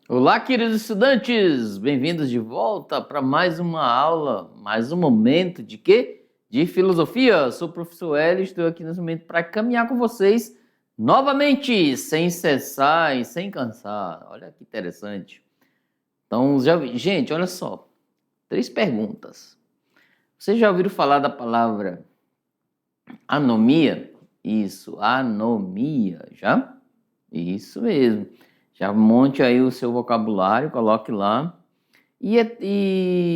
Olá, queridos estudantes! Bem-vindos de volta para mais uma aula, mais um momento de quê? De filosofia. Sou o professor Hélio, estou aqui nesse momento para caminhar com vocês novamente, sem cessar e sem cansar. Olha que interessante. Então, gente, olha só, 3 perguntas. Vocês já ouviram falar da palavra anomia? Isso, anomia, já? Isso mesmo. Já monte aí o seu vocabulário, coloque lá. E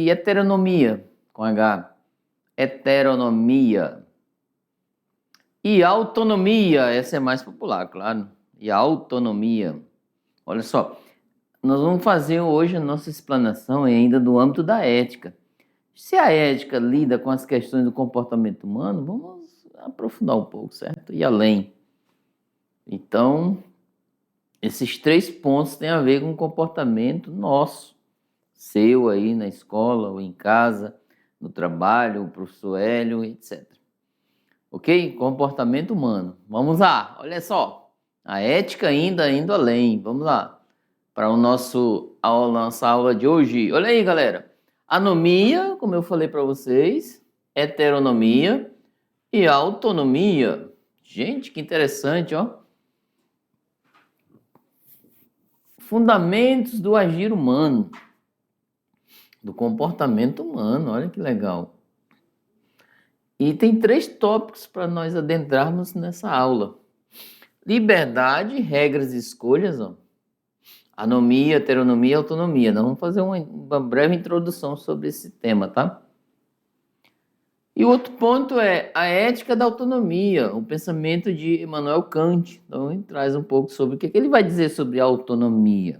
heteronomia, com H. Heteronomia. E autonomia, essa é mais popular, claro. E autonomia. Olha só, nós vamos fazer hoje a nossa explanação ainda do âmbito da ética. Se a ética lida com as questões do comportamento humano, vamos aprofundar um pouco, certo? E além. Então, esses 3 pontos têm a ver com o comportamento nosso, seu aí na escola ou em casa, no trabalho, o professor Hélio, etc. Ok? Comportamento humano. Vamos lá, olha só. A ética ainda indo além. Vamos lá. Para a nossa aula de hoje. Olha aí, galera. Anomia, como eu falei para vocês, heteronomia e autonomia. Gente, que interessante, ó. Fundamentos do agir humano, do comportamento humano. Olha que legal. E tem 3 tópicos para nós adentrarmos nessa aula. Liberdade, regras e escolhas, ó. Anomia, heteronomia e autonomia. Nós vamos fazer uma breve introdução sobre esse tema, tá? E o outro ponto é a ética da autonomia, o pensamento de Immanuel Kant. Então, ele traz um pouco sobre o que ele vai dizer sobre a autonomia.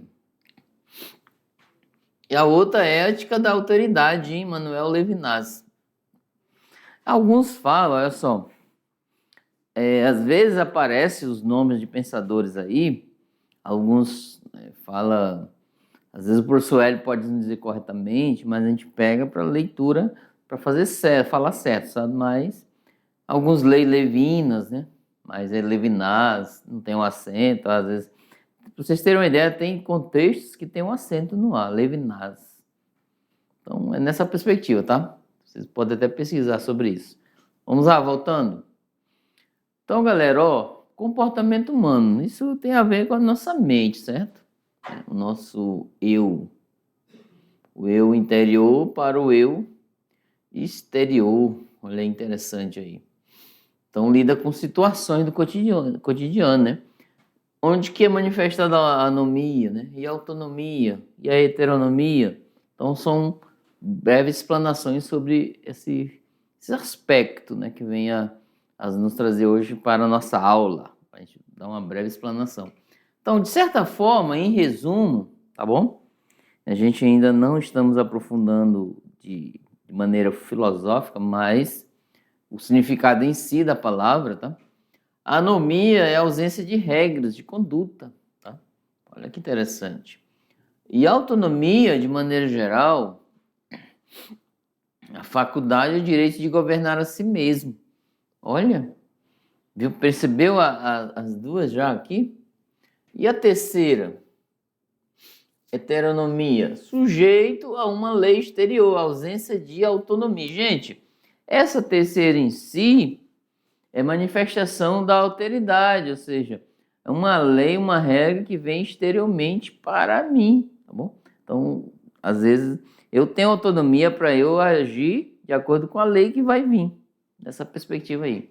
E a outra é a ética da autoridade, de Emmanuel Levinas. Alguns falam, olha só, às vezes aparecem os nomes de pensadores aí, alguns falam, às vezes o professor Hélio pode não dizer corretamente, mas a gente pega para leitura, para fazer certo, falar certo, sabe? Mas alguns leem Levinas, né? Mas é Levinas, não tem um acento, às vezes. Para vocês terem uma ideia, tem contextos que tem um acento no A, Levinas. Então é nessa perspectiva, tá? Vocês podem até pesquisar sobre isso. Vamos lá, voltando. Então, galera, ó, comportamento humano, isso tem a ver com a nossa mente, certo? O nosso eu. O eu interior para o eu exterior. Olha, interessante aí. Então, lida com situações do cotidiano, né? Onde que é manifestada a anomia, né? E a autonomia, e a heteronomia. Então, são breves explanações sobre esse aspecto, né? Que vem a nos trazer hoje para a nossa aula. Para a gente dar uma breve explanação. Então, de certa forma, em resumo, tá bom? A gente ainda não estamos aprofundando de maneira filosófica, mas o significado em si da palavra, tá? A anomia é a ausência de regras de conduta, tá? Olha que interessante. E a autonomia, de maneira geral, a faculdade é o direito de governar a si mesmo. Olha, viu? Percebeu as duas já aqui? E a terceira? Heteronomia, sujeito a uma lei exterior, ausência de autonomia. Gente, essa terceira em si é manifestação da alteridade, ou seja, é uma lei, uma regra que vem exteriormente para mim, tá bom? Então, às vezes, eu tenho autonomia para eu agir de acordo com a lei que vai vir, nessa perspectiva aí.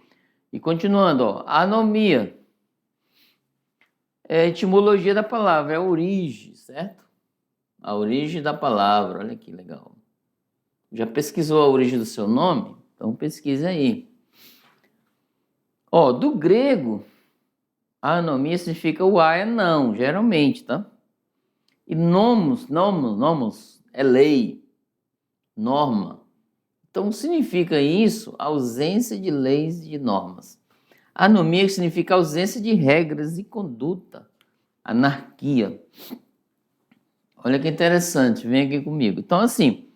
E continuando, ó, anomia é a etimologia da palavra, é a origem, certo? A origem da palavra, olha que legal. Já pesquisou a origem do seu nome? Então pesquise aí. Ó, do grego, a anomia significa o A é não, geralmente, tá? E nomos é lei, norma. Então significa isso ausência de leis e de normas. Anomia significa ausência de regras e conduta, anarquia. Olha que interessante, vem aqui comigo. Então, assim,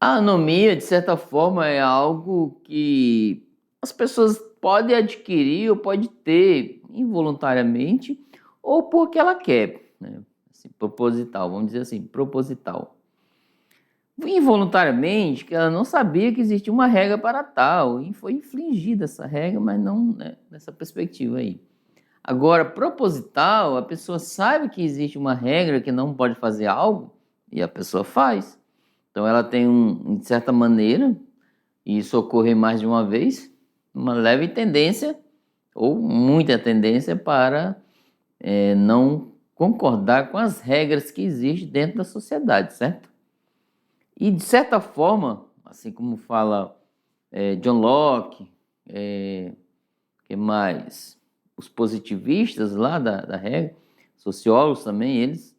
a anomia, de certa forma, é algo que as pessoas podem adquirir ou pode ter involuntariamente ou porque ela quer, né? assim, proposital, vamos dizer assim, proposital. Involuntariamente, que ela não sabia que existia uma regra para tal, e foi infligida essa regra, mas não, né, nessa perspectiva aí. Agora, proposital, a pessoa sabe que existe uma regra que não pode fazer algo, e a pessoa faz. Então ela tem, de certa maneira, e isso ocorre mais de uma vez, uma leve tendência, ou muita tendência, para não concordar com as regras que existem dentro da sociedade, certo? E de certa forma, assim como fala John Locke, que mais? Os positivistas lá da regra, sociólogos também, eles,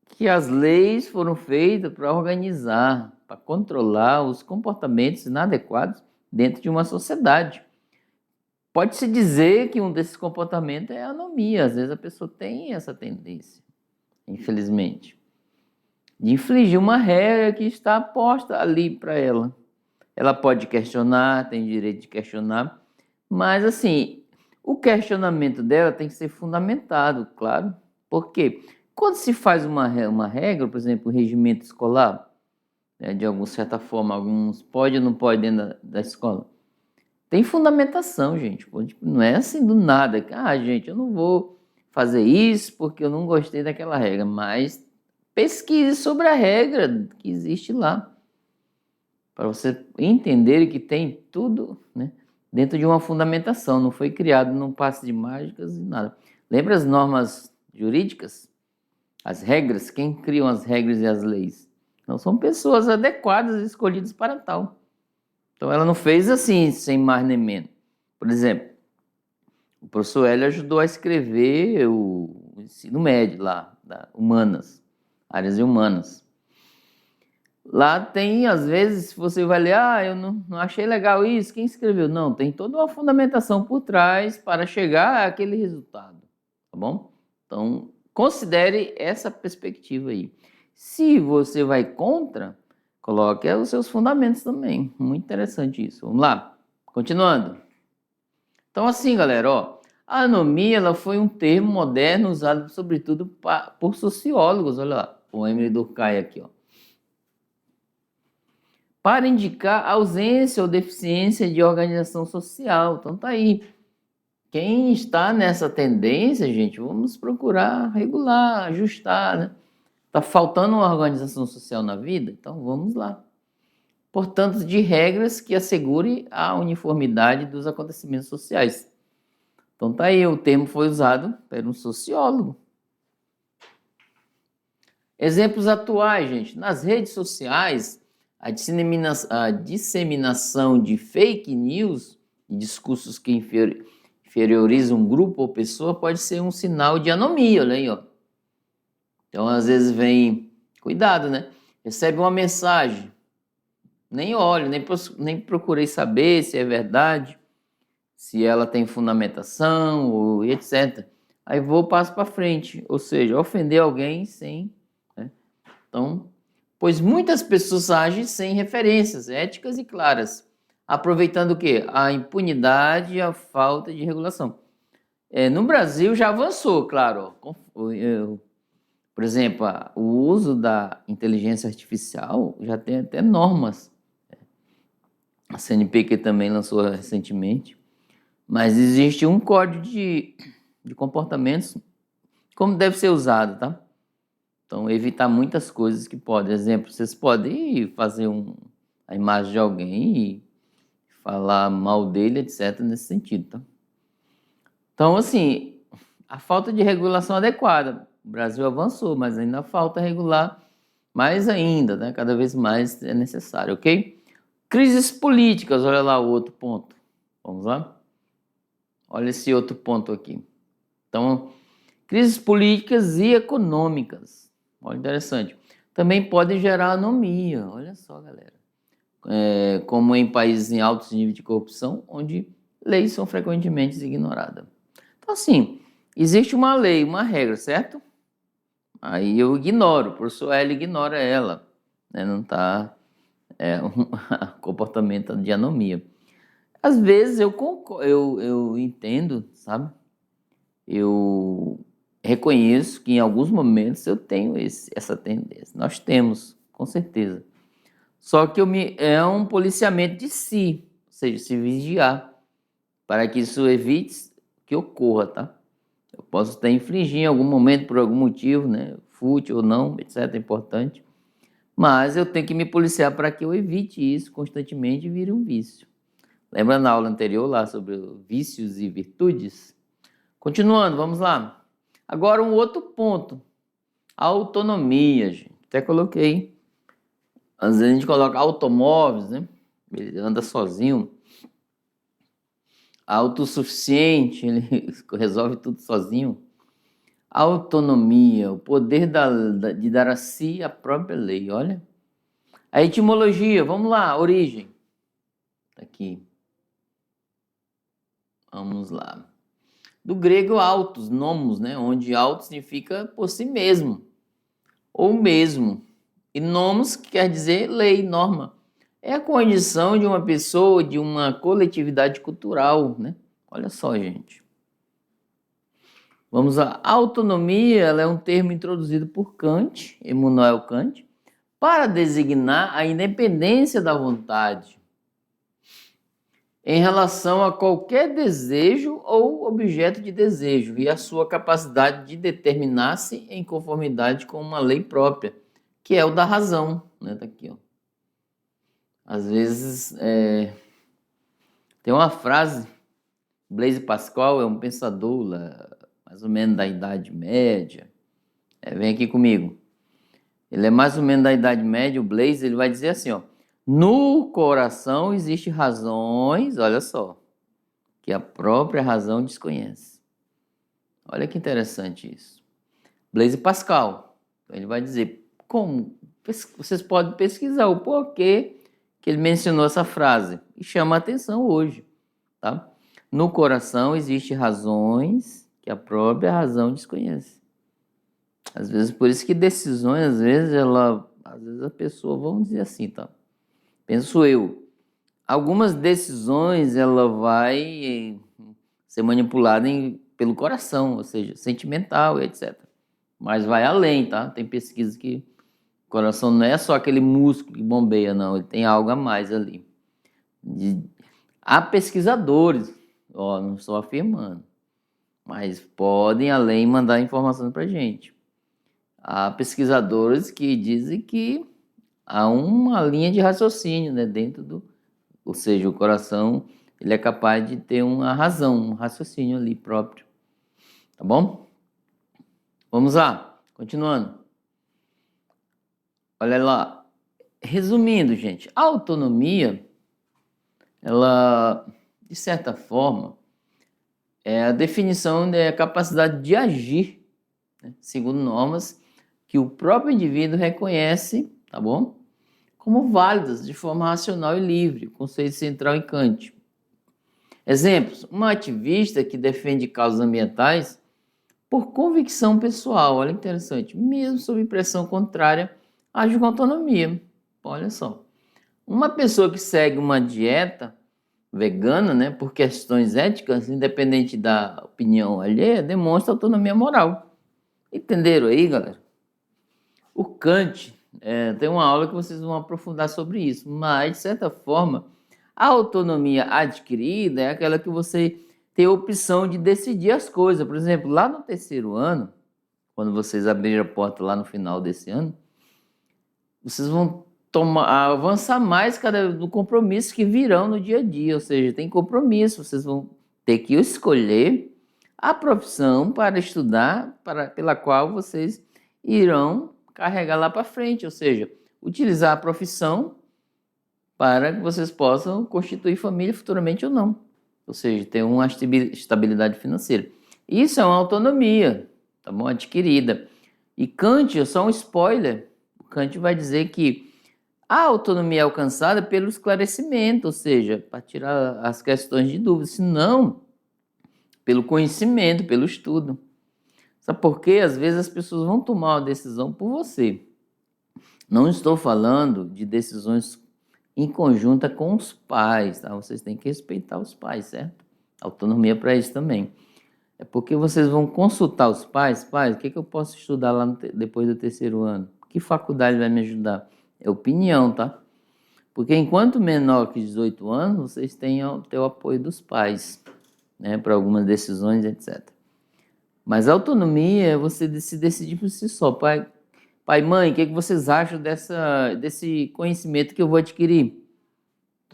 que as leis foram feitas para organizar, para controlar os comportamentos inadequados dentro de uma sociedade. Pode-se dizer que um desses comportamentos é a anomia. Às vezes a pessoa tem essa tendência, infelizmente, de infligir uma regra que está posta ali para ela. Ela pode questionar, tem direito de questionar, mas assim, o questionamento dela tem que ser fundamentado, claro. Por quê? Quando se faz uma regra, por exemplo, o regimento escolar, de alguma certa forma, alguns pode ou não pode dentro da escola, tem fundamentação, gente. Não é assim do nada. Gente, eu não vou fazer isso porque eu não gostei daquela regra, mas pesquise sobre a regra que existe lá, para você entender que tem tudo, né, dentro de uma fundamentação. Não foi criado num passe de mágicas e nada. Lembra as normas jurídicas? As regras? Quem criam as regras e as leis? Não são pessoas adequadas, escolhidas para tal. Então ela não fez assim, sem mais nem menos. Por exemplo, o professor Hélio ajudou a escrever o ensino médio lá, humanas, áreas de humanas. Lá tem, às vezes, você vai ler, eu não achei legal isso, quem escreveu? Não, tem toda uma fundamentação por trás para chegar àquele resultado, tá bom? Então, considere essa perspectiva aí. Se você vai contra, coloque os seus fundamentos também. Muito interessante isso. Vamos lá, continuando. Então, assim, galera, a anomia ela foi um termo moderno usado, sobretudo, por sociólogos. Olha lá, o Emily Durkheim aqui, para indicar ausência ou deficiência de organização social. Então tá aí. Quem está nessa tendência, gente, vamos procurar regular, ajustar, né? Tá faltando uma organização social na vida? Então vamos lá. Portanto, de regras que assegure a uniformidade dos acontecimentos sociais. Então tá aí, o termo foi usado por um sociólogo. Exemplos atuais, gente. Nas redes sociais, a disseminação de fake news e discursos que inferiorizam um grupo ou pessoa pode ser um sinal de anomia, olha aí, Então, às vezes vem, cuidado, né? Recebe uma mensagem, nem olho, nem procurei saber se é verdade, se ela tem fundamentação, ou etc. Aí passo para frente, ou seja, ofender alguém sem, né? Então, pois muitas pessoas agem sem referências éticas e claras, aproveitando o quê? A impunidade e a falta de regulação. No Brasil já avançou, claro. Por exemplo, o uso da inteligência artificial já tem até normas. A CNPq também lançou recentemente. Mas existe um código de comportamentos como deve ser usado, tá? Então, evitar muitas coisas que podem. Exemplo, vocês podem fazer a imagem de alguém e falar mal dele, etc., nesse sentido, tá? Então, assim, a falta de regulação adequada. O Brasil avançou, mas ainda falta regular mais ainda, né? Cada vez mais é necessário, ok? Crises políticas, olha lá o outro ponto. Vamos lá? Olha esse outro ponto aqui. Então, crises políticas e econômicas. Olha, interessante. Também podem gerar anomia. Olha só, galera. Como em países em altos níveis de corrupção, onde leis são frequentemente ignoradas. Então, assim, existe uma lei, uma regra, certo? Aí eu ignoro, o professor L ignora ela. Né? Não está um comportamento de anomia. Às vezes eu entendo, sabe? Eu reconheço que em alguns momentos eu tenho essa tendência. Nós temos, com certeza. Só que é um policiamento de si, ou seja, se vigiar, para que isso evite que ocorra, tá? Eu posso até infringir em algum momento por algum motivo, né? Fútil ou não, etc. É importante. Mas eu tenho que me policiar para que eu evite isso constantemente e vire um vício. Lembra na aula anterior lá sobre vícios e virtudes? Continuando, vamos lá. Agora um outro ponto. Autonomia, gente. Até coloquei. Às vezes a gente coloca automóveis, né? Ele anda sozinho. Autossuficiente, ele resolve tudo sozinho. Autonomia, o poder de dar a si a própria lei, olha. A etimologia, vamos lá, origem. Tá aqui. Vamos lá. Do grego autos, nomos, né? Onde auto significa por si mesmo, ou mesmo. E nomos quer dizer lei, norma. É a condição de uma pessoa, de uma coletividade cultural, né? Olha só, gente. Vamos lá. A autonomia, ela é um termo introduzido por Kant, Immanuel Kant, para designar a independência da vontade em relação a qualquer desejo ou objeto de desejo e a sua capacidade de determinar-se em conformidade com uma lei própria, que é o da razão, né? Tá aqui, ó. Às vezes tem uma frase, Blaise Pascal é um pensador lá, mais ou menos da Idade Média. Vem aqui comigo. Ele é mais ou menos da Idade Média, o Blaise, ele vai dizer assim, ó: no coração existem razões, olha só, que a própria razão desconhece. Olha que interessante isso. Blaise Pascal, ele vai dizer como, vocês podem pesquisar o porquê que ele mencionou essa frase e chama a atenção hoje, tá? No coração existem razões que a própria razão desconhece. Às vezes, por isso que decisões, às vezes a pessoa, vamos dizer assim, tá? Penso eu, algumas decisões ela vai ser manipulada pelo coração, ou seja, sentimental, etc. Mas vai além, tá? Tem pesquisa que o coração não é só aquele músculo que bombeia, não, ele tem algo a mais ali. Há pesquisadores, ó, não estou afirmando, mas podem além mandar informação pra gente. Há pesquisadores que dizem que há uma linha de raciocínio, né, ou seja, o coração ele é capaz de ter uma razão, um raciocínio ali próprio, tá bom? Vamos lá, continuando. Olha lá, resumindo, gente, a autonomia, ela, de certa forma, é a definição da capacidade de agir, né, segundo normas que o próprio indivíduo reconhece, tá bom? Como válidas de forma racional e livre, o conceito central em Kant. Exemplos: uma ativista que defende causas ambientais por convicção pessoal, olha que interessante, mesmo sob pressão contrária, age com autonomia. Olha só. Uma pessoa que segue uma dieta vegana, né, por questões éticas, independente da opinião alheia, demonstra autonomia moral. Entenderam aí, galera? O Kant, tem uma aula que vocês vão aprofundar sobre isso, mas, de certa forma, a autonomia adquirida é aquela que você tem a opção de decidir as coisas. Por exemplo, lá no terceiro ano, quando vocês abrirem a porta lá no final desse ano, vocês vão avançar mais no compromisso que virão no dia a dia, ou seja, tem compromisso, vocês vão ter que escolher a profissão para estudar, pela qual vocês irão carregar lá para frente, ou seja, utilizar a profissão para que vocês possam constituir família futuramente ou não, ou seja, ter uma estabilidade financeira. Isso é uma autonomia, tá bom? Adquirida. E Kant, é só um spoiler, Kant vai dizer que a autonomia é alcançada pelo esclarecimento, ou seja, para tirar as questões de dúvida, senão pelo conhecimento, pelo estudo. Sabe por quê? Às vezes as pessoas vão tomar uma decisão por você. Não estou falando de decisões em conjunta com os pais, tá? Vocês têm que respeitar os pais, certo? Autonomia para isso também. É porque vocês vão consultar os pais. Pais, o que eu posso estudar lá depois do terceiro ano? Que faculdade vai me ajudar? É opinião, tá? Porque enquanto menor que 18 anos, vocês têm o apoio dos pais, né? Para algumas decisões, etc. Mas a autonomia é você se decidir por si só. Pai, mãe, o que vocês acham desse conhecimento que eu vou adquirir?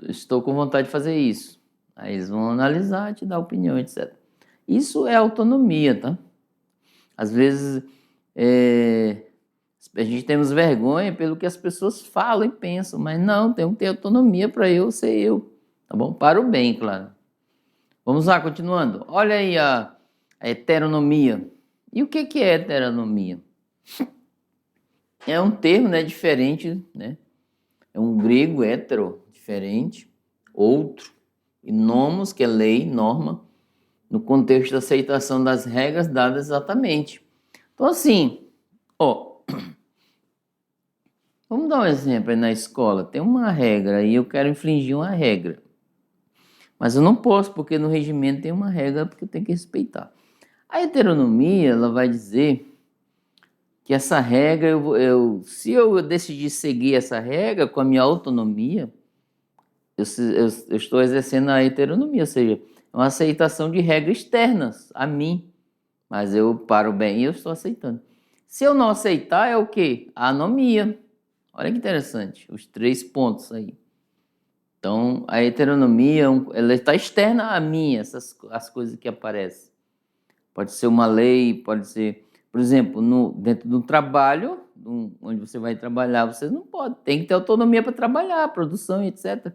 Estou com vontade de fazer isso. Aí eles vão analisar, te dar opinião, etc. Isso é autonomia, tá? Às vezes a gente temos vergonha pelo que as pessoas falam e pensam, mas não, tenho que ter autonomia para eu ser eu, tá bom? Para o bem, claro. Vamos lá, continuando. Olha aí a heteronomia. E o que é heteronomia? É um termo, né, diferente, né? É um grego hetero, diferente, outro, e nomos, que é lei, norma, no contexto da aceitação das regras dadas exatamente. Então, assim, ó, vamos dar um exemplo aí na escola. Tem uma regra e eu quero infringir uma regra. Mas eu não posso, porque no regimento tem uma regra que eu tenho que respeitar. A heteronomia, ela vai dizer que essa regra, se eu decidir seguir essa regra com a minha autonomia, eu estou exercendo a heteronomia, ou seja, é uma aceitação de regras externas a mim, mas eu, para o bem, eu estou aceitando. Se eu não aceitar, é o quê? A anomia. Olha que interessante, os 3 pontos aí. Então, a heteronomia, ela está externa a mim, as coisas que aparecem. Pode ser uma lei, pode ser, por exemplo, dentro do trabalho, onde você vai trabalhar, você não pode, tem que ter autonomia para trabalhar, produção, etc.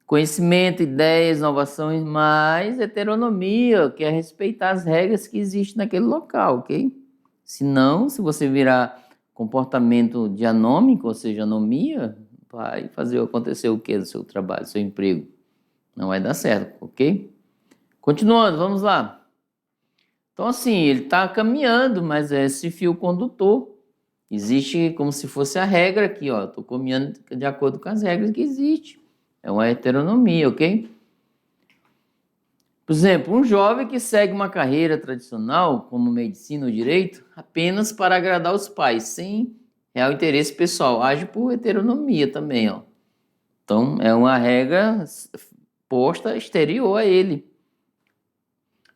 Conhecimento, ideias, inovações, mais heteronomia, que é respeitar as regras que existem naquele local, ok? Senão, se você virar comportamento dianômico, ou seja, anomia, vai fazer acontecer o que do seu trabalho, do seu emprego? Não vai dar certo, ok? Continuando, vamos lá. Então, assim, ele está caminhando, mas é esse fio condutor. Existe como se fosse a regra aqui, ó. Estou caminhando de acordo com as regras que existem. É uma heteronomia, ok? Por exemplo, um jovem que segue uma carreira tradicional, como medicina ou direito, apenas para agradar os pais, sem real interesse pessoal, age por heteronomia também, ó. Então, é uma regra posta exterior a ele.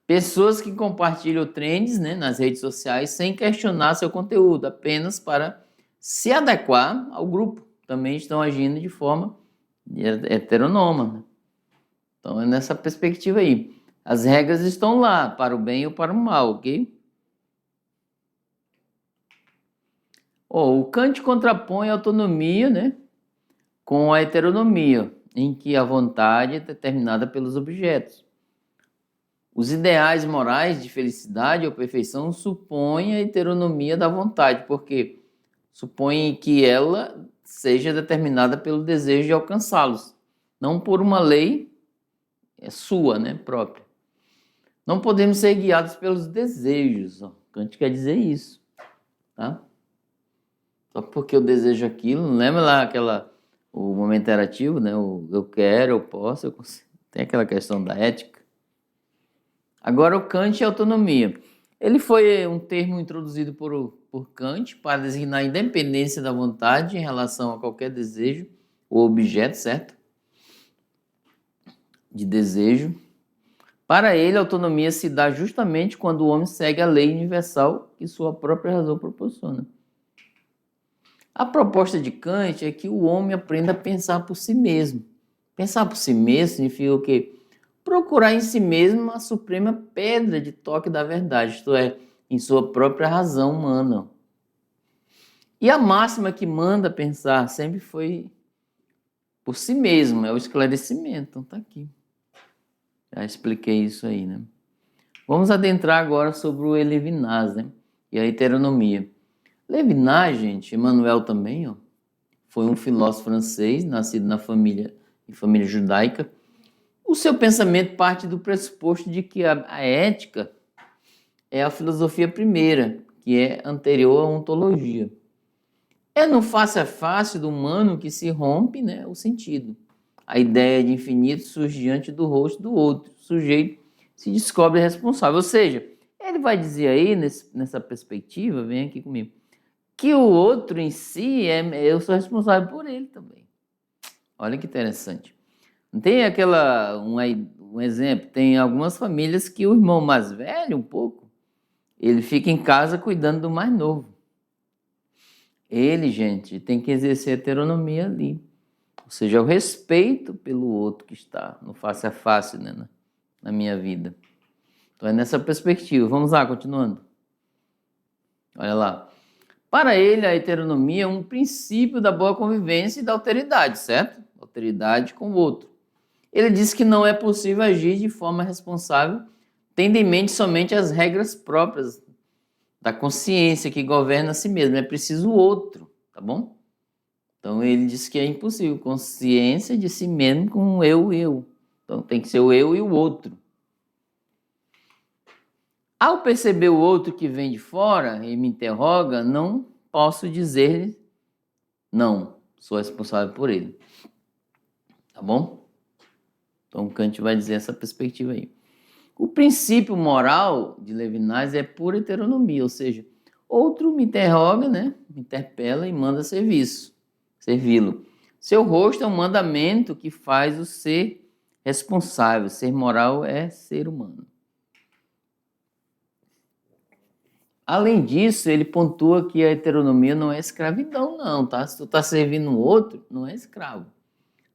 Pessoas que compartilham trends, né, nas redes sociais sem questionar seu conteúdo, apenas para se adequar ao grupo, também estão agindo de forma heteronômica. Então, é nessa perspectiva aí. As regras estão lá, para o bem ou para o mal, ok? O Kant contrapõe a autonomia, né, com a heteronomia, em que a vontade é determinada pelos objetos. Os ideais morais de felicidade ou perfeição supõem a heteronomia da vontade, porque supõem que ela seja determinada pelo desejo de alcançá-los, não por uma lei sua, né, própria. Não podemos ser guiados pelos desejos. Kant quer dizer isso, tá? Só porque eu desejo aquilo, lembra lá o momento interativo, né? O eu quero, eu posso, eu consigo. Tem aquela questão da ética. Agora o Kant e a autonomia. Ele foi um termo introduzido por Kant para designar a independência da vontade em relação a qualquer desejo ou objeto, certo? De desejo. Para ele, a autonomia se dá justamente quando o homem segue a lei universal que sua própria razão proporciona. A proposta de Kant é que o homem aprenda a pensar por si mesmo. Pensar por si mesmo significa o quê? Procurar em si mesmo a suprema pedra de toque da verdade, isto é, em sua própria razão humana. E a máxima que manda pensar sempre foi por si mesmo, é o esclarecimento. Então tá aqui. Já expliquei isso aí, né? Vamos adentrar agora sobre o Levinas, né? E a heteronomia. Levinas, gente, Emmanuel também, ó, foi um filósofo francês, nascido em família judaica. O seu pensamento parte do pressuposto de que a ética é a filosofia primeira, que é anterior à ontologia. É no face a face do humano que se rompe, o sentido. A ideia de infinito surge diante do rosto do outro sujeito, se descobre responsável. Ou seja, ele vai dizer aí, nessa perspectiva, vem aqui comigo, que o outro em si, eu sou responsável por ele também. Olha que interessante. Não tem um exemplo, tem algumas famílias que o irmão mais velho, um pouco, ele fica em casa cuidando do mais novo. Ele, gente, tem que exercer a heteronomia ali. Ou seja, o respeito pelo outro que está no face a face, né, na minha vida. Então é nessa perspectiva. Vamos lá, continuando. Olha lá. Para ele, a heteronomia é um princípio da boa convivência e da alteridade, certo? Alteridade com o outro. Ele diz que não é possível agir de forma responsável, tendo em mente somente as regras próprias da consciência que governa a si mesmo. É preciso o outro, tá bom? Então ele diz que é impossível. Consciência de si mesmo com o eu. Então tem que ser o eu e o outro. Ao perceber o outro que vem de fora e me interroga, não posso dizer-lhe não, sou responsável por ele. Tá bom? Então Kant vai dizer essa perspectiva aí. O princípio moral de Levinas é pura heteronomia, ou seja, outro me interroga, né? Me interpela e manda servi-lo. Seu rosto é um mandamento que faz o ser responsável. Ser moral é ser humano. Além disso, ele pontua que a heteronomia não é escravidão, não, tá? Se tu tá servindo o outro, não é escravo.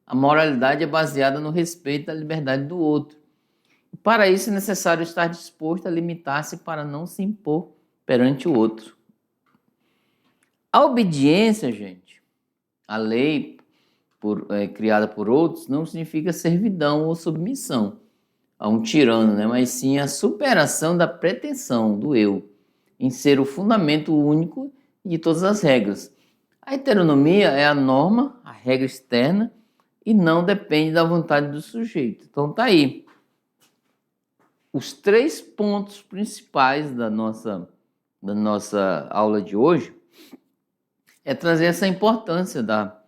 A moralidade é baseada no respeito à liberdade do outro. Para isso é necessário estar disposto a limitar-se para não se impor perante o outro. A obediência, gente, a lei criada por outros, não significa servidão ou submissão a um tirano, né? Mas sim a superação da pretensão do eu em ser o fundamento único de todas as regras. A heteronomia é a norma, a regra externa, e não depende da vontade do sujeito. Então tá aí. Os 3 pontos principais da nossa aula de hoje é trazer essa importância da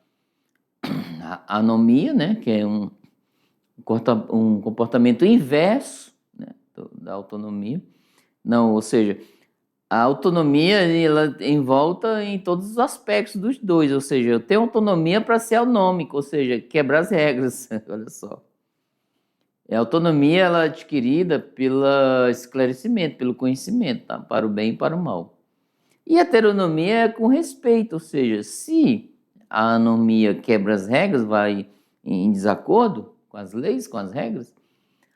anomia, né, que é um comportamento inverso, né, da autonomia. Não, ou seja, a autonomia ela envolta em todos os aspectos dos dois, ou seja, eu tenho autonomia para ser aunômico, ou seja, quebrar as regras, olha só. A autonomia ela é adquirida pelo esclarecimento, pelo conhecimento, tá? Para o bem e para o mal. E a heteronomia é com respeito, ou seja, se a anomia quebra as regras, vai em desacordo com as leis, com as regras,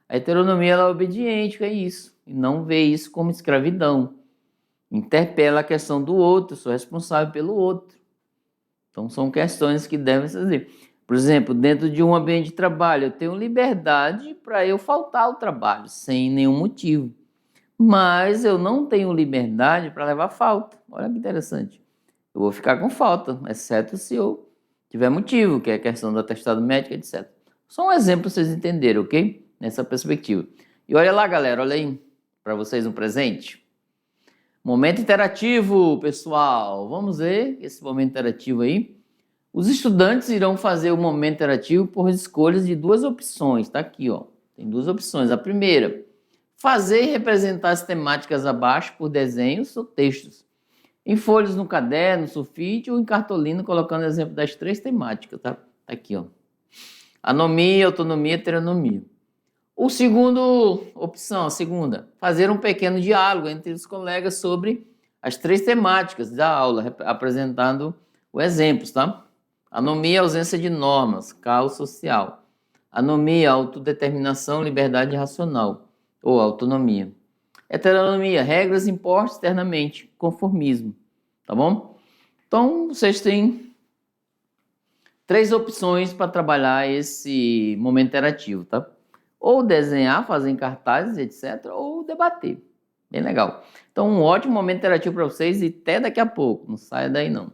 a heteronomia ela é obediente a isso, e não vê isso como escravidão. Interpela a questão do outro, sou responsável pelo outro. Então são questões que devem ser fazer. Por exemplo, dentro de um ambiente de trabalho, eu tenho liberdade para eu faltar ao trabalho, sem nenhum motivo. Mas eu não tenho liberdade para levar falta. Olha que interessante. Eu vou ficar com falta, exceto se eu tiver motivo, que é a questão do atestado médico, etc. Só um exemplo para vocês entenderem, ok? Nessa perspectiva. E olha lá, galera, olha aí para vocês um presente. Momento interativo, pessoal. Vamos ver esse momento interativo aí. Os estudantes irão fazer o momento interativo por escolhas de 2 opções. Tá aqui, ó. Tem 2 opções. A primeira, fazer e representar as temáticas abaixo por desenhos ou textos. Em folhas no caderno, sulfite ou em cartolina, colocando exemplo das 3 temáticas, tá? Tá aqui, ó. Anomia, autonomia, heteronomia. A segunda, fazer um pequeno diálogo entre os colegas sobre as 3 temáticas da aula, apresentando os exemplos, tá? Anomia, ausência de normas, caos social. Anomia, autodeterminação, liberdade racional, ou autonomia. Heteronomia, regras impostas externamente, conformismo, tá bom? Então, vocês têm 3 opções para trabalhar esse momento interativo, tá? Ou desenhar, fazer em cartazes, etc., ou debater. Bem legal. Então, um ótimo momento interativo para vocês e até daqui a pouco. Não saia daí, não.